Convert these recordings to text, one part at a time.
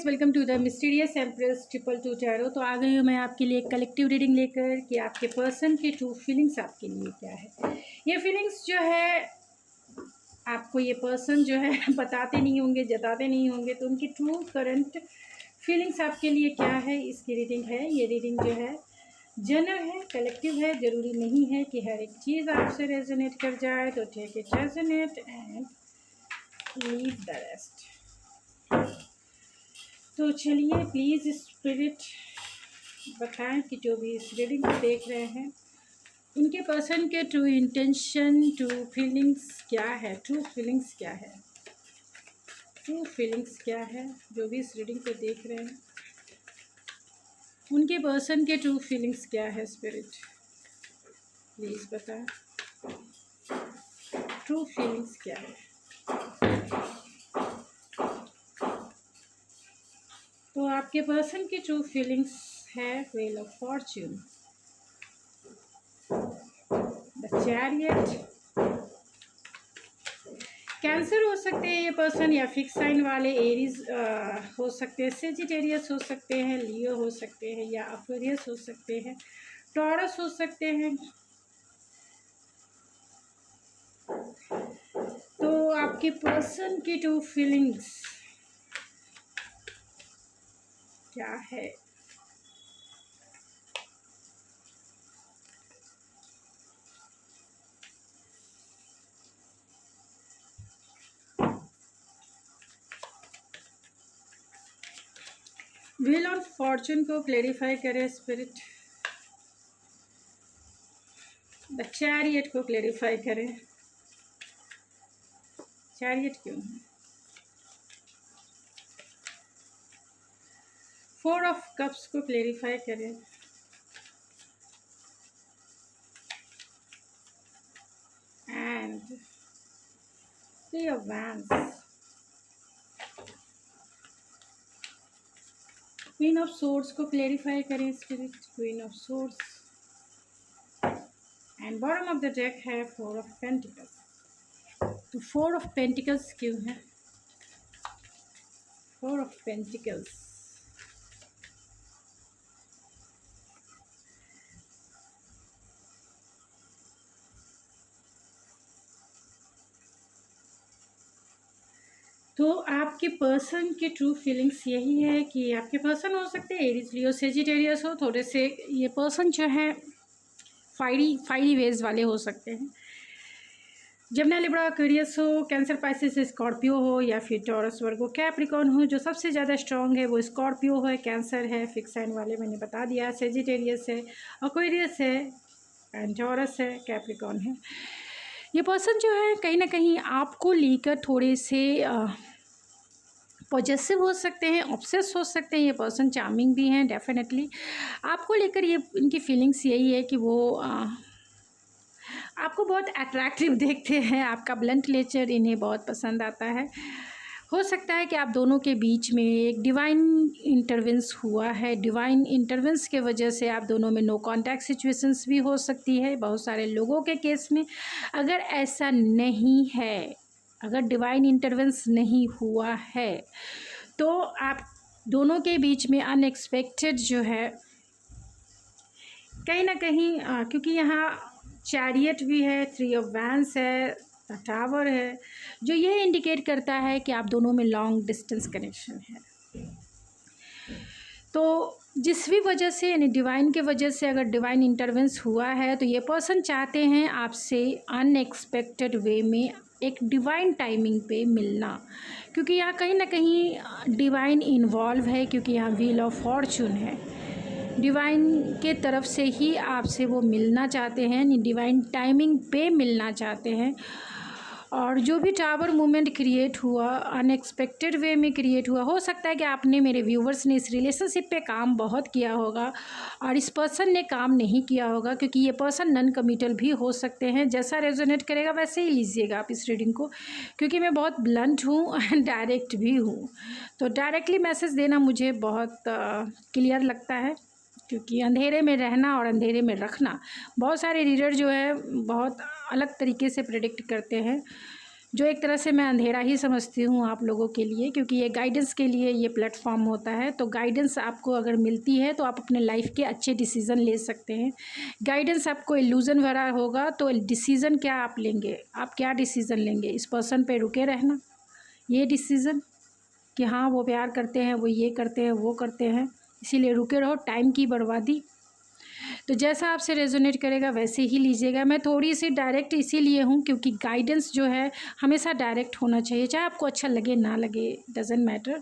Guys, welcome to the mysterious empress 222 tarot. तो आ गई हूँ मैं आपके लिए एक कलेक्टिव रीडिंग लेकर कि आपके पर्सन की ट्रू फीलिंग्स आपके लिए क्या है। ये फीलिंग्स जो है आपको ये पर्सन जो है बताते नहीं होंगे, जताते नहीं होंगे, तो उनकी ट्रू करंट फीलिंग्स आपके लिए क्या है, इसकी रीडिंग है। ये रीडिंग जो है जनरल है, कलेक्टिव है। ज़रूरी नहीं है कि हर एक चीज़ आपसे रेजोनेट कर जाए, तो take it resonate and leave the rest. तो चलिए प्लीज़ स्पिरिट बताएं कि जो भी इस रीडिंग को देख रहे हैं उनके पर्सन के ट्रू इंटेंशन, ट्रू फीलिंग्स क्या है, ट्रू फीलिंग्स क्या है, ट्रू फीलिंग्स क्या है। जो भी इस रीडिंग को देख रहे हैं उनके पर्सन के ट्रू फीलिंग्स क्या है। स्पिरिट प्लीज़ बताएं ट्रू फीलिंग्स क्या है। तो आपके पर्सन की ट्रू फीलिंग्स है wheel of Fortune, the chariot. Cancer हो सकते हैं ये पर्सन, या फिक्स साइन वाले एरीज हो सकते हैं, सेजिटेरियस हो सकते हैं, लियो हो सकते हैं, या अक्वेरियस हो सकते हैं, टॉरस हो सकते हैं। तो आपके पर्सन की ट्रू फीलिंग्स क्या है। व्हील ऑफ फॉर्चून को क्लेरिफाई करें स्पिरिट। द चैरियट को क्लेरिफाई करें। चैरियट क्यों है। फोर ऑफ कप्स को क्लेरिफाई करें। And three of wands. Queen of swords को क्लेरिफाई करें spirit. Queen of swords and bottom of the deck है फोर ऑफ पेंटिकल्स। तो फोर ऑफ पेंटिकल्स क्यों है। फोर ऑफ पेंटिकल्स तो आपके पर्सन की ट्रू फीलिंग्स यही है कि आपके पर्सन हो सकते हैं एरीज, लियो, सेजिटेरियस हो। थोड़े से ये पर्सन जो है फायरी वेज वाले हो सकते हैं। जेमिनी, लिब्रा, एक्वेरियस हो, कैंसर, पाइसेस, स्कॉर्पियो हो, या फिर टॉरस, वर्गो, कैप्रिकॉर्न हो। जो सबसे ज़्यादा स्ट्रॉन्ग है वो स्कॉर्पियो है, कैंसर है, फिक्स साइन वाले मैंने बता दिया, सेजिटेरियस है, एक्वेरियस है एंड टॉरस है, कैप्रिकॉर्न है। ये पर्सन जो है कहीं ना कहीं आपको लेकर थोड़े से पॉजेसिव हो सकते हैं, ऑब्सेस हो सकते हैं। ये पर्सन चार्मिंग भी हैं डेफिनेटली। आपको लेकर ये इनकी फीलिंग्स यही है कि वो आपको बहुत अट्रैक्टिव देखते हैं। आपका ब्लंट नेचर इन्हें बहुत पसंद आता है। हो सकता है कि आप दोनों के बीच में एक डिवाइन इंटरवेंस हुआ है। डिवाइन इंटरवेंस के वजह से आप दोनों में नो कांटेक्ट सिचुएशंस भी हो सकती है बहुत सारे लोगों के केस में। अगर ऐसा नहीं है, अगर डिवाइन इंटरवेंस नहीं हुआ है, तो आप दोनों के बीच में अनएक्सपेक्टेड जो है कहीं ना कहीं क्योंकि यहाँ चैरियट भी है, थ्री ऑफ वैंड्स है, टावर है, जो ये इंडिकेट करता है कि आप दोनों में लॉन्ग डिस्टेंस कनेक्शन है। तो जिस भी वजह से यानी डिवाइन के वजह से अगर डिवाइन इंटरवेंस हुआ है, तो ये पर्सन चाहते हैं आपसे अनएक्सपेक्टेड वे में एक डिवाइन टाइमिंग पे मिलना, क्योंकि यहाँ कहीं ना कहीं डिवाइन इन्वॉल्व है, क्योंकि यहाँ व्हील ऑफ फॉर्चून है। डिवाइन के तरफ से ही आपसे वो मिलना चाहते हैं, डिवाइन टाइमिंग पे मिलना चाहते हैं। और जो भी टावर मूवमेंट क्रिएट हुआ अनएक्सपेक्टेड वे में क्रिएट हुआ। हो सकता है कि आपने, मेरे व्यूवर्स ने, इस रिलेशनशिप पे काम बहुत किया होगा और इस पर्सन ने काम नहीं किया होगा, क्योंकि ये पर्सन नॉन कमिटल भी हो सकते हैं। जैसा रेजोनेट करेगा वैसे ही लीजिएगा आप इस रीडिंग को, क्योंकि मैं बहुत ब्लंट हूँ एंड डायरेक्ट भी हूँ। तो डायरेक्टली मैसेज देना मुझे बहुत क्लियर लगता है, क्योंकि अंधेरे में रहना और अंधेरे में रखना, बहुत सारे रीडर जो है बहुत अलग तरीके से प्रेडिक्ट करते हैं। जो एक तरह से मैं अंधेरा ही समझती हूँ आप लोगों के लिए, क्योंकि ये गाइडेंस के लिए ये प्लेटफॉर्म होता है। तो गाइडेंस आपको अगर मिलती है तो आप अपने लाइफ के अच्छे डिसीज़न ले सकते हैं। गाइडेंस आपको इल्यूज़न भरा होगा तो डिसीज़न क्या आप लेंगे, आप क्या डिसीज़न लेंगे? इस पर्सन पे रुके रहना, ये डिसीज़न कि हाँ वो प्यार करते हैं, वो ये करते हैं, वो करते हैं, इसीलिए रुके रहो, टाइम की बर्बादी। तो जैसा आपसे रेजोनेट करेगा वैसे ही लीजिएगा। मैं थोड़ी सी डायरेक्ट इसीलिए हूँ क्योंकि गाइडेंस जो है हमेशा डायरेक्ट होना चाहिए, चाहे आपको अच्छा लगे ना लगे, डजेंट मैटर,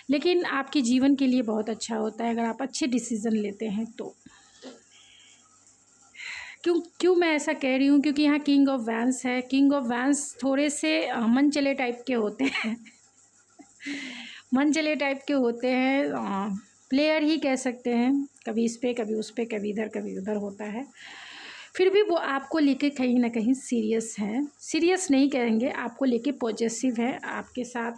लेकिन आपके जीवन के लिए बहुत अच्छा होता है अगर आप अच्छे डिसीज़न लेते हैं तो। क्यों मैं ऐसा कह रही हूँ, क्योंकि यहाँ किंग ऑफ वैंस है। किंग ऑफ वैंस थोड़े से मन चले टाइप के होते हैं मन चले टाइप के होते हैं, प्लेयर ही कह सकते हैं, कभी इस पे कभी उस पे, कभी इधर कभी उधर होता है। फिर भी वो आपको लेके कहीं ना कहीं सीरियस है, सीरियस नहीं कहेंगे, आपको लेके पॉजिटिव है, आपके साथ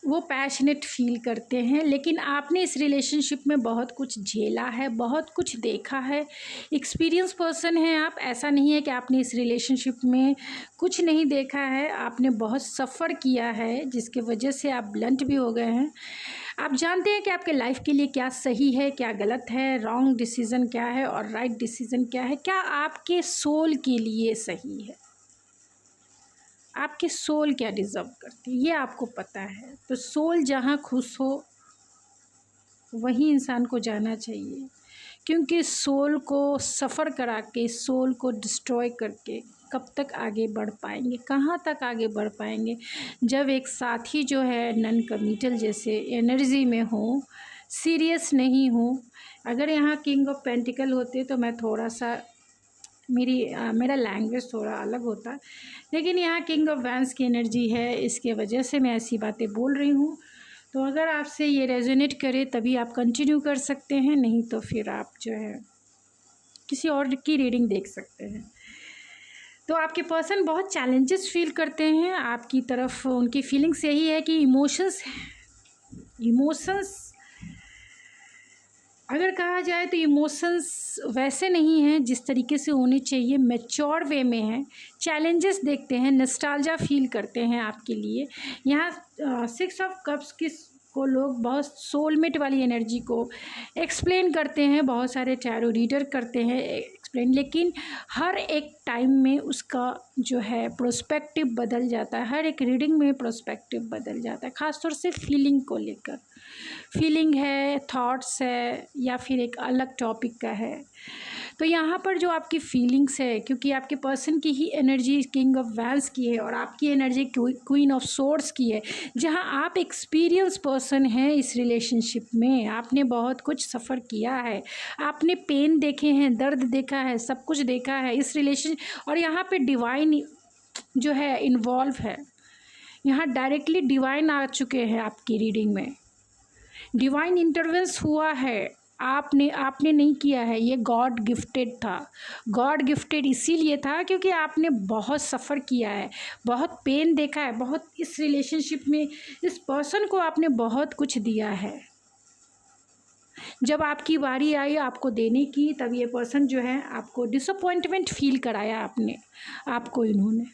वो पैशनेट फील करते हैं। लेकिन आपने इस रिलेशनशिप में बहुत कुछ झेला है, बहुत कुछ देखा है, एक्सपीरियंस पर्सन है आप। ऐसा नहीं है कि आपने इस रिलेशनशिप में कुछ नहीं देखा है, आपने बहुत सफ़र किया है जिसके वजह से आप ब्लंट भी हो गए हैं। आप जानते हैं कि आपके लाइफ के लिए क्या सही है, क्या गलत है, रॉन्ग डिसीज़न क्या है और राइट डिसीज़न क्या है, क्या आपके सोल के लिए सही है, आपके सोल क्या डिज़र्व करती है, ये आपको पता है। तो सोल जहाँ खुश हो वही इंसान को जाना चाहिए, क्योंकि सोल को सफ़र करा के, सोल को डिस्ट्रॉय करके कब तक आगे बढ़ पाएंगे, कहाँ तक आगे बढ़ पाएंगे? जब एक साथी जो है नन कमिटल जैसे एनर्जी में हो, सीरियस नहीं हो। अगर यहाँ किंग ऑफ पेंटिकल होते तो मैं थोड़ा सा मेरा लैंग्वेज थोड़ा अलग होता, लेकिन यहाँ किंग ऑफ वैंस की एनर्जी है, इसके वजह से मैं ऐसी बातें बोल रही हूँ। तो अगर आपसे ये रेजोनेट करे तभी आप कंटिन्यू कर सकते हैं, नहीं तो फिर आप जो है किसी और की रीडिंग देख सकते हैं। तो आपके पर्सन बहुत चैलेंजेस फील करते हैं आपकी तरफ, उनकी फीलिंग्स यही है कि इमोशंस अगर कहा जाए तो इमोशंस वैसे नहीं हैं जिस तरीके से होने चाहिए, मैच्योर वे में है। चैलेंजेस देखते हैं, नॉस्टैल्जिया फील करते हैं आपके लिए। यहाँ 6 ऑफ कप्स को लोग बहुत सोलमेट वाली एनर्जी को एक्सप्लेन करते हैं, बहुत सारे टैरो रीडर करते हैं एक्सप्लेन, लेकिन हर एक टाइम में उसका जो है प्रोस्पेक्टिव बदल जाता है, हर एक रीडिंग में प्रोस्पेक्टिव बदल जाता है, ख़ासतौर से फीलिंग को लेकर। फीलिंग है, थॉट्स है, या फिर एक अलग टॉपिक का है। तो यहाँ पर जो आपकी फीलिंग्स है, क्योंकि आपके पर्सन की ही एनर्जी किंग ऑफ वैंस की है और आपकी एनर्जी क्वीन ऑफ सोर्ड्स की है, जहाँ आप एक्सपीरियंस पर्सन हैं इस रिलेशनशिप में, आपने बहुत कुछ सफ़र किया है, आपने पेन देखे हैं, दर्द देखा है, सब कुछ देखा है इस रिलेशन। और यहाँ पे डिवाइन जो है इन्वॉल्व है, यहाँ डायरेक्टली डिवाइन आ चुके हैं आपकी रीडिंग में, डिवाइन इंटरवेंस हुआ है। आपने नहीं किया है, ये गॉड गिफ्टेड था। गॉड गिफ्टेड इसीलिए था क्योंकि आपने बहुत सफ़र किया है, बहुत पेन देखा है, बहुत इस रिलेशनशिप में इस पर्सन को आपने बहुत कुछ दिया है। जब आपकी बारी आई आपको देने की, तब ये पर्सन जो है आपको डिसअपॉइंटमेंट फील कराया आपको इन्होंने।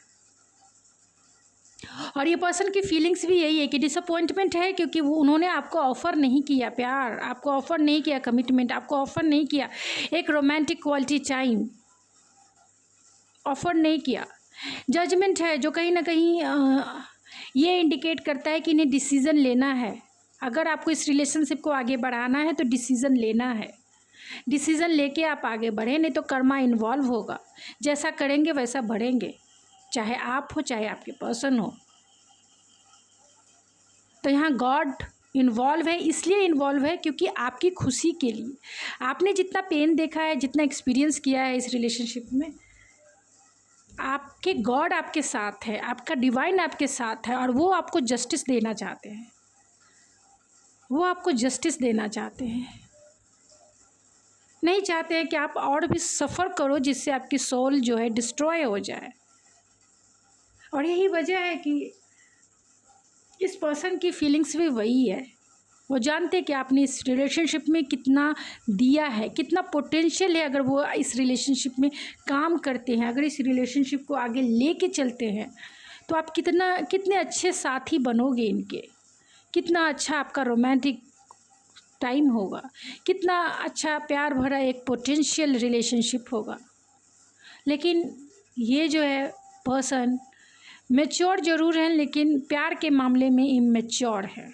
और ये पर्सन की फीलिंग्स भी यही है कि डिसअपॉइंटमेंट है, क्योंकि उन्होंने आपको ऑफ़र नहीं किया प्यार, आपको ऑफ़र नहीं किया कमिटमेंट, आपको ऑफ़र नहीं किया एक रोमांटिक क्वालिटी टाइम, ऑफ़र नहीं किया। जजमेंट है जो कहीं ना कहीं ये इंडिकेट करता है कि इन्हें डिसीज़न लेना है। अगर आपको इस रिलेशनशिप को आगे बढ़ाना है तो डिसीज़न लेना है, डिसीज़न लेके आप आगे बढ़ें, नहीं तो कर्मा इन्वॉल्व होगा। जैसा करेंगे वैसा बढ़ेंगे, चाहे आप हो चाहे आपके पर्सन हो। तो यहाँ गॉड इन्वॉल्व है, इसलिए इन्वॉल्व है क्योंकि आपकी खुशी के लिए। आपने जितना पेन देखा है, जितना एक्सपीरियंस किया है इस रिलेशनशिप में, आपके गॉड आपके साथ है, आपका डिवाइन आपके साथ है, और वो आपको जस्टिस देना चाहते हैं, वो आपको जस्टिस देना चाहते हैं। नहीं चाहते हैं कि आप और भी सफ़र करो जिससे आपकी सोल जो है डिस्ट्रॉय हो जाए। और यही वजह है कि इस पर्सन की फीलिंग्स भी वही है, वो जानते हैं कि आपने इस रिलेशनशिप में कितना दिया है, कितना पोटेंशियल है। अगर वो इस रिलेशनशिप में काम करते हैं, अगर इस रिलेशनशिप को आगे लेके चलते हैं, तो आप कितने अच्छे साथी बनोगे इनके, कितना अच्छा आपका रोमांटिक टाइम होगा, कितना अच्छा प्यार भरा एक पोटेंशियल रिलेशनशिप होगा। लेकिन ये जो है पर्सन मैच्योर ज़रूर है, लेकिन प्यार के मामले में इमेच्योर है।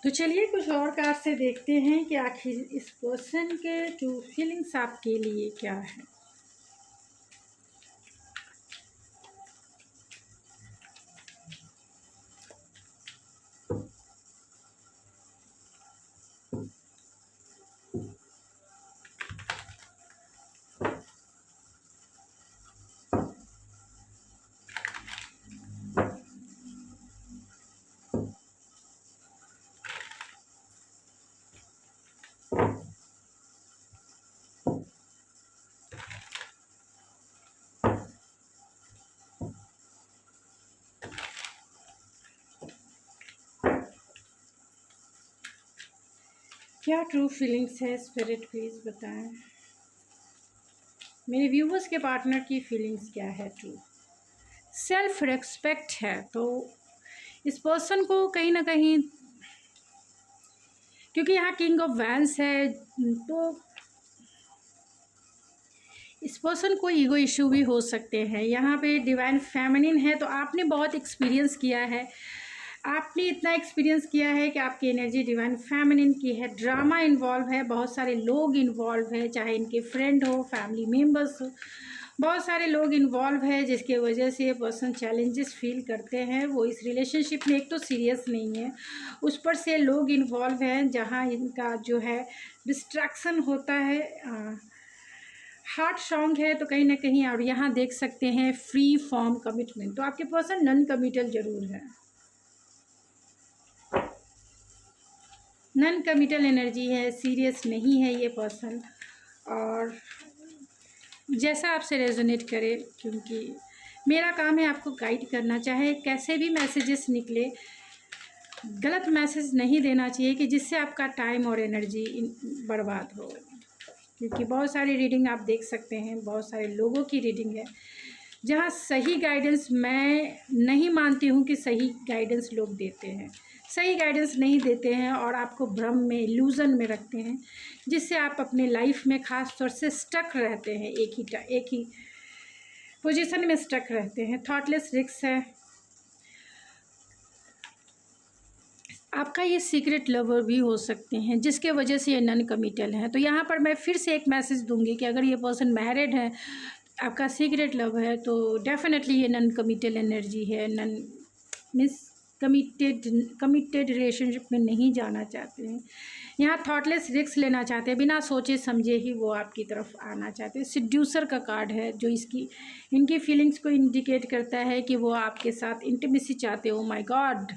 तो चलिए कुछ और कार्ड से देखते हैं कि आखिर इस पर्सन के ट्रू फीलिंग्स आपके लिए क्या है। क्या ट्रू फीलिंग्स है स्पिरिट, प्लीज़ बताएं। मेरे व्यूवर्स के पार्टनर की फीलिंग्स क्या है। ट्रू सेल्फ रेस्पेक्ट है, तो इस पर्सन को कहीं ना कहीं, क्योंकि यहाँ किंग ऑफ वैंस है, तो इस पर्सन को ईगो इशू भी हो सकते हैं। यहाँ पे डिवाइन फेमिनिन है, तो आपने बहुत एक्सपीरियंस किया है, आपने इतना एक्सपीरियंस किया है कि आपकी एनर्जी डिवाइन फेमिनिन की है। ड्रामा इन्वॉल्व है, बहुत सारे लोग इन्वॉल्व है, चाहे इनके फ्रेंड हो, फैमिली मेम्बर्स हो, बहुत सारे लोग इन्वॉल्व है, जिसके वजह से ये पर्सन चैलेंजेस फील करते हैं। वो इस रिलेशनशिप में एक तो सीरियस नहीं है, उस पर से लोग इन्वॉल्व हैं जहाँ इनका जो है डिस्ट्रैक्शन होता है। हार्ट सॉन्ग है, तो कहीं ना कहीं और यहाँ देख सकते हैं फ्री फॉर्म कमिटमेंट, तो आपके पर्सन नॉन कमिटल ज़रूर है, नॉन कमिटल एनर्जी है, सीरियस नहीं है ये पर्सन। और जैसा आपसे रेजोनेट करे, क्योंकि मेरा काम है आपको गाइड करना, चाहे कैसे भी मैसेजेस निकले, गलत मैसेज नहीं देना चाहिए कि जिससे आपका टाइम और एनर्जी बर्बाद हो। क्योंकि बहुत सारी रीडिंग आप देख सकते हैं, बहुत सारे लोगों की रीडिंग है जहाँ सही गाइडेंस, मैं नहीं मानती हूँ कि सही गाइडेंस लोग देते हैं, सही गाइडेंस नहीं देते हैं और आपको भ्रम में, इल्यूज़न में रखते हैं, जिससे आप अपने लाइफ में ख़ास तौर से स्टक रहते हैं, एक ही पोजीशन में स्टक रहते हैं। थॉटलेस रिस्क है, आपका ये सीक्रेट लवर भी हो सकते हैं, जिसके वजह से ये नॉन कमिटल है। तो यहाँ पर मैं फिर से एक मैसेज दूंगी कि अगर ये पर्सन मैरिड है, आपका सीक्रेट लव है, तो डेफिनेटली ये नॉन कमिटल एनर्जी है, नॉन मीन्स कमिटेड रिलेशनशिप में नहीं जाना चाहते हैं। यहाँ थॉटलेस रिस्क लेना चाहते हैं, बिना सोचे समझे ही वो आपकी तरफ आना चाहते हैं। सिड्यूसर का कार्ड है, जो इनकी फीलिंग्स को इंडिकेट करता है कि वो आपके साथ इंटीमेसी चाहते हो। माय गॉड,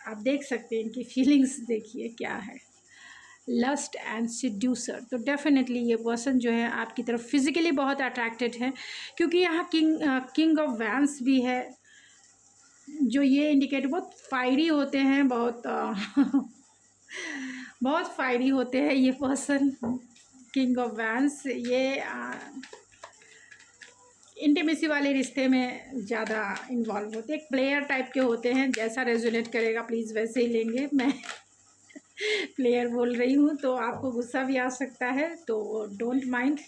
आप देख सकते हैं इनकी फीलिंग्स, देखिए क्या है, लस्ट एंड सिड्यूसर। तो डेफिनेटली ये पर्सन जो है आपकी तरफ फिजिकली बहुत अट्रैक्टेड है, क्योंकि यहाँ किंग ऑफ वैंस भी है, जो ये इंडिकेट बहुत फायरी होते हैं, बहुत बहुत फायरी होते हैं ये पर्सन। किंग ऑफ वैंस ये इंटीमेसी वाले रिश्ते में ज़्यादा इन्वॉल्व होते हैं, एक प्लेयर टाइप के होते हैं। जैसा रेजोनेट करेगा प्लीज़ वैसे ही लेंगे। मैं प्लेयर बोल रही हूँ तो आपको गुस्सा भी आ सकता है, तो डोंट माइंड।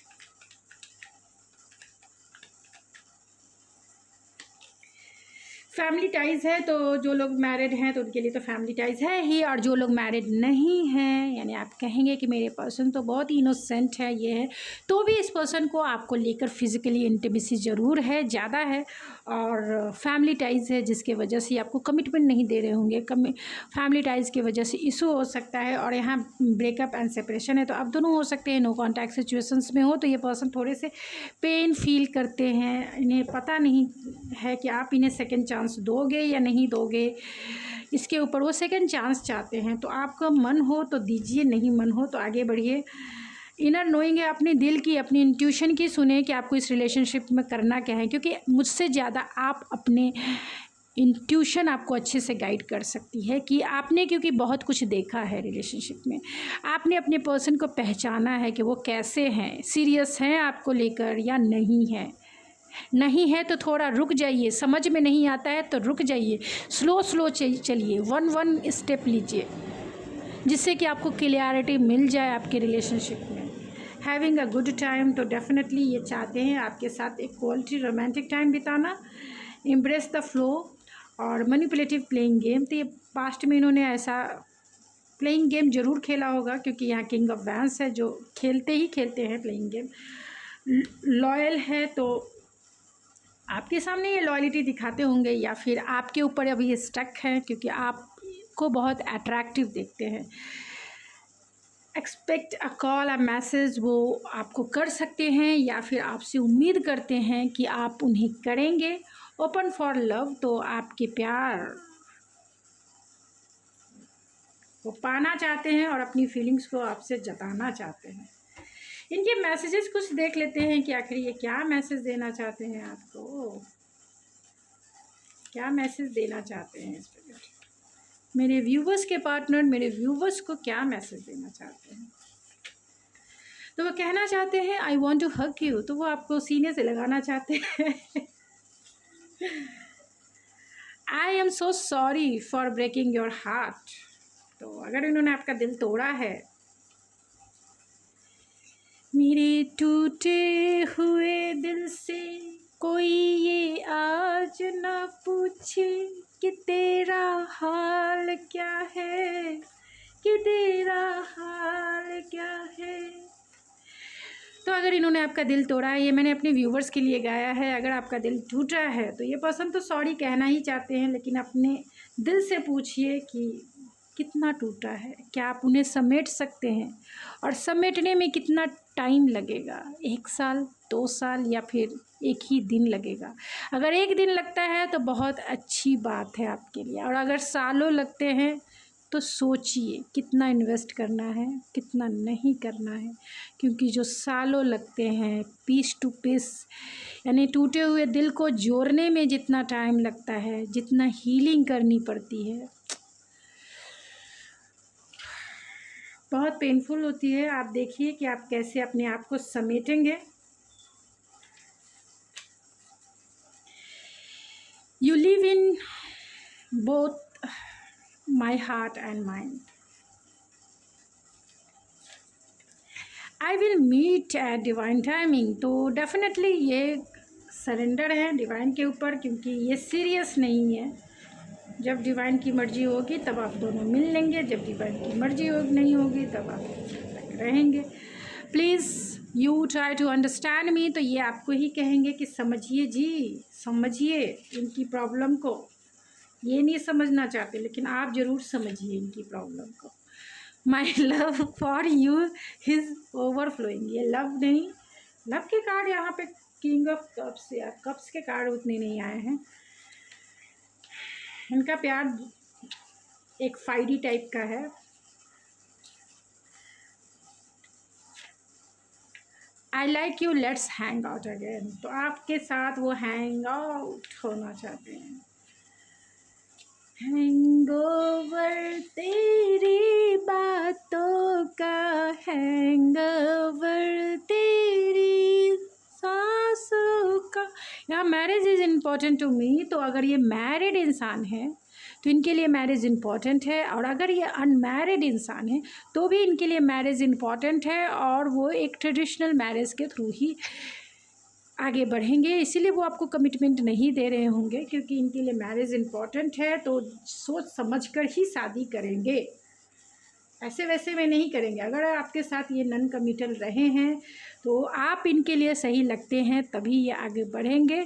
फैमिली टाइज़ है, तो जो लोग मैरिड हैं तो उनके लिए तो फैमिली टाइज़ है ही, और जो लोग मैरिड नहीं हैं, यानी आप कहेंगे कि मेरे पर्सन तो बहुत इनोसेंट है, ये है, तो भी इस पर्सन को आपको लेकर फिज़िकली इंटीमेसी ज़रूर है, ज़्यादा है, और फैमिली टाइज़ है, जिसके वजह से आपको कमिटमेंट नहीं दे रहे होंगे। फैमिली टाइज़ की वजह से इशू हो सकता है, और यहाँ ब्रेकअप एंड सेपरेशन है, तो आप दोनों हो सकते हैं नो कॉन्टैक्ट सिचुएशंस में हो, तो ये पर्सन थोड़े से पेन फील करते हैं। इन्हें पता नहीं है कि आप इन्हें सेकेंड चांस दोगे या नहीं दोगे, इसके ऊपर वो सेकंड चांस चाहते हैं। तो आपका मन हो तो दीजिए, नहीं मन हो तो आगे बढ़िए। इनर नोइंग है, अपने दिल की, अपनी इंट्यूशन की सुने कि आपको इस रिलेशनशिप में करना क्या है, क्योंकि मुझसे ज़्यादा आप अपने इंट्यूशन आपको अच्छे से गाइड कर सकती है कि आपने, क्योंकि बहुत कुछ देखा है रिलेशनशिप में, आपने अपने पर्सन को पहचाना है कि वो कैसे हैं, सीरियस हैं आपको लेकर या नहीं है। नहीं है तो थोड़ा रुक जाइए, समझ में नहीं आता है तो रुक जाइए, स्लो स्लो चलिए, वन वन स्टेप लीजिए, जिससे कि आपको क्लियरिटी मिल जाए आपके रिलेशनशिप में। हैविंग अ गुड टाइम, तो डेफिनेटली ये चाहते हैं आपके साथ एक क्वालिटी रोमांटिक टाइम बिताना, एम्ब्रेस द फ्लो। और मैनिपुलेटिव प्लेइंग गेम, तो ये पास्ट में इन्होंने ऐसा प्लेइंग गेम ज़रूर खेला होगा, क्योंकि यहाँ किंग ऑफ वैंस है जो खेलते ही खेलते हैं प्लेइंग गेम। लॉयल है तो आपके सामने ये लॉयल्टी दिखाते होंगे, या फिर आपके ऊपर अभी ये स्टक है क्योंकि आपको बहुत अट्रैक्टिव देखते हैं। Expect a call a message, वो आपको कर सकते हैं या फिर आपसे उम्मीद करते हैं कि आप उन्हें करेंगे। ओपन फॉर लव, तो आपके प्यार को पाना चाहते हैं और अपनी फीलिंग्स को आपसे जताना चाहते हैं। इनके मैसेजेस कुछ देख लेते हैं कि आखिर ये क्या मैसेज देना चाहते हैं आपको, क्या मैसेज देना चाहते हैं इस पर। मेरे व्यूवर्स के पार्टनर मेरे व्यूवर्स को क्या मैसेज देना चाहते हैं, तो वो कहना चाहते हैं I want to hug you, तो वो आपको सीने से लगाना चाहते हैं। I am so sorry for breaking your heart, तो अगर इन्होंने आपका दिल तोड़ा है, मेरे टूटे हुए दिल से कोई ये आज ना पूछे कि तेरा हाल क्या है, कि तेरा हाल क्या है। तो अगर इन्होंने आपका दिल तोड़ा है, ये मैंने अपने व्यूवर्स के लिए गाया है, अगर आपका दिल टूटा है तो ये पर्सन तो सॉरी कहना ही चाहते हैं, लेकिन अपने दिल से पूछिए कि कितना टूटा है, क्या आप उन्हें समेट सकते हैं, और समेटने में कितना टाइम लगेगा, 1 साल 2 साल या फिर एक ही दिन लगेगा। अगर एक दिन लगता है तो बहुत अच्छी बात है आपके लिए, और अगर सालों लगते हैं तो सोचिए कितना इन्वेस्ट करना है, कितना नहीं करना है, क्योंकि जो सालों लगते हैं पीस टू पीस, यानी टूटे हुए दिल को जोड़ने में जितना टाइम लगता है, जितना हीलिंग करनी पड़ती है, बहुत पेनफुल होती है। आप देखिए कि आप कैसे अपने आप को समेटेंगे। You live in both my heart and mind, I will meet at divine timing, तो डेफिनेटली ये सरेंडर है डिवाइन के ऊपर, क्योंकि ये सीरियस नहीं है। जब डिवाइन की मर्ज़ी होगी तब आप दोनों मिल लेंगे, जब डिवाइन की मर्ज़ी नहीं होगी तब आप रहेंगे। Please you try to understand me, तो ये आपको ही कहेंगे कि समझिए जी, समझिए इनकी प्रॉब्लम को। ये नहीं समझना चाहते, लेकिन आप ज़रूर समझिए इनकी प्रॉब्लम को। My love for you is overflowing, ये लव नहीं, लव के कार्ड यहाँ पे किंग ऑफ कप्स या कप्स के कार्ड उतने नहीं आए हैं। इनका प्यार एक फाइडी टाइप का है। I like you let's hang out again, तो आपके साथ वो हैंग आउट होना चाहते हैं। हैंगओवर तेरी बातों का, हैंगओवर तेरी सांसों का। यहाँ marriage is important to me, तो अगर ये मैरिड इंसान है तो इनके लिए मैरिज इम्पॉर्टेंट है, और अगर ये अनमैरिड इंसान है तो भी इनके लिए मैरिज इम्पॉर्टेंट है, और वो एक ट्रेडिशनल मैरिज के थ्रू ही आगे बढ़ेंगे। इसीलिए वो आपको कमिटमेंट नहीं दे रहे होंगे, क्योंकि इनके लिए मैरिज इम्पॉर्टेंट है, तो सोच समझ कर ही शादी करेंगे, ऐसे वैसे में नहीं करेंगे। अगर आपके साथ ये नॉन कमिटल रहे हैं तो आप इनके लिए सही लगते हैं, तभी ये आगे बढ़ेंगे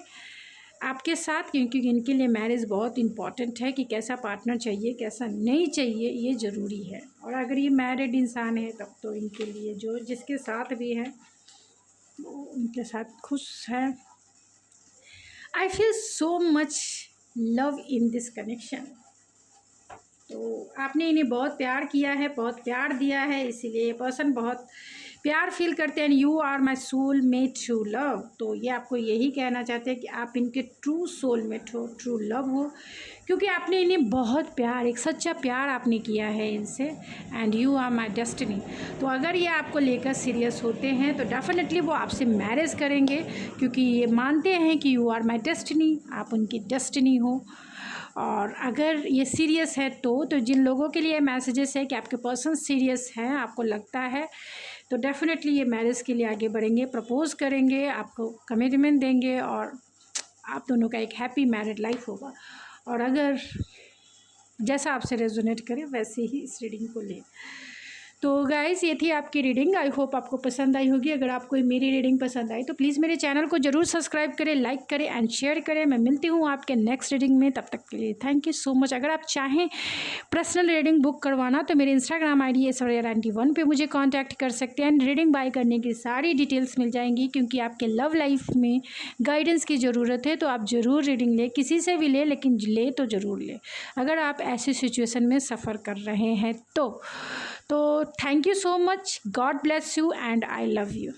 आपके साथ, क्योंकि इनके लिए मैरिज बहुत इम्पॉर्टेंट है कि कैसा पार्टनर चाहिए कैसा नहीं चाहिए, ये ज़रूरी है। और अगर ये मैरिड इंसान है तब तो इनके लिए जो जिसके साथ भी है वो उनके साथ खुश है। I feel so much love in this connection, तो आपने इन्हें बहुत प्यार किया है, बहुत प्यार दिया है, इसीलिए ये पर्सन बहुत प्यार फील करते हैं। You are my soul mate true love. तो ये आपको यही कहना चाहते हैं कि आप इनके ट्रू सोल मेट हो, ट्रू लव हो, क्योंकि आपने इन्हें बहुत प्यार, एक सच्चा प्यार आपने किया है इनसे। And you are my destiny. तो अगर ये आपको लेकर सीरियस होते हैं तो डेफिनेटली वो आपसे मैरिज करेंगे, क्योंकि ये मानते हैं कि यू आर माई डेस्टिनी, आप उनकी डेस्टिनी हो। और अगर ये सीरियस है तो जिन लोगों के लिए मैसेजेस है कि आपके पर्सन सीरियस हैं, आपको लगता है, तो डेफ़िनेटली ये मैरिज के लिए आगे बढ़ेंगे, प्रपोज़ करेंगे, आपको कमिटमेंट देंगे और आप दोनों का एक हैप्पी मैरिड लाइफ होगा। और अगर जैसा आपसे रेजोनेट करे वैसे ही इस रीडिंग को लें। तो गाइस, ये थी आपकी रीडिंग। आई होप आपको पसंद आई होगी। अगर आपको मेरी रीडिंग पसंद आई तो प्लीज़ मेरे चैनल को ज़रूर सब्सक्राइब करें, लाइक करें एंड शेयर करें। मैं मिलती हूँ आपके नेक्स्ट रीडिंग में, तब तक के लिए थैंक यू सो मच। अगर आप चाहें पर्सनल रीडिंग बुक करवाना तो मेरे इंस्टाग्राम ID SRAR91 पे मुझे कॉन्टैक्ट कर सकते हैं। रीडिंग बाय करने की सारी डिटेल्स मिल जाएंगी, क्योंकि आपके लव लाइफ में गाइडेंस की ज़रूरत है, तो आप ज़रूर रीडिंग लें, किसी से भी लें, लेकिन ले तो ज़रूर लें अगर आप ऐसी सिचुएशन में सफ़र कर रहे हैं तो thank you so much. God bless you and I love you.